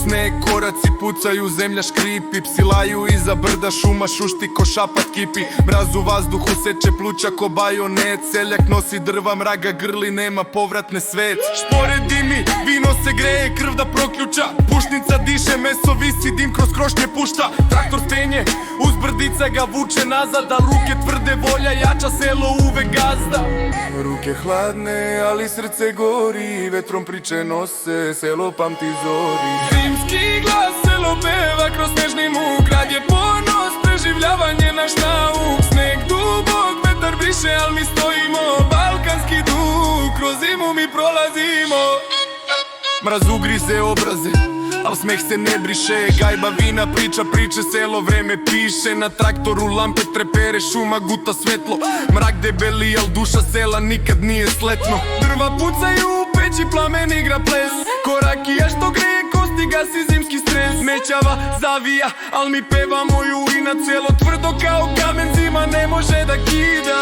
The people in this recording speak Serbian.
sneg, koraci pucaju, zemlja škripi, psi laju iza brda, šuma šušti ko šapat kipi. Mraz u vazduhu seče pluća ko bajonet, seljak nosi drva, mraga grli, nema povratne svec. Špore dimi, vino se greje, krv da proključa, pušnica diše, meso visi, dim kroz krošnje pušta. Traktor stenje, uz brdica ga vuče nazad, a ruke tvrde, volja jača, selo uvek gazda. Ruke hladne, ali srce gori, vetrom priče nose, selo pamti zori. Zimski glas, selo peva kroz snežni muk, grad je ponos, preživljavanje naš nauk. Sneg dubok, vetar briše, al mi stojimo, balkanski duh, kroz zimu mi prolazimo. Mraz ugrize obraze, al smeh se ne briše, gajba vina priča priče, selo vreme piše. Na traktoru lampe trepere, šuma guta svetlo, mrak debeli, al duša sela nikad nije sletno. Drva pucaju u peći, plamen igra ples, korakija što greje kosti, gasi zimski stres. Mećava, zavija, al mi pevamo ju i na celo tvrdo kao kamen, zima ne može da kida.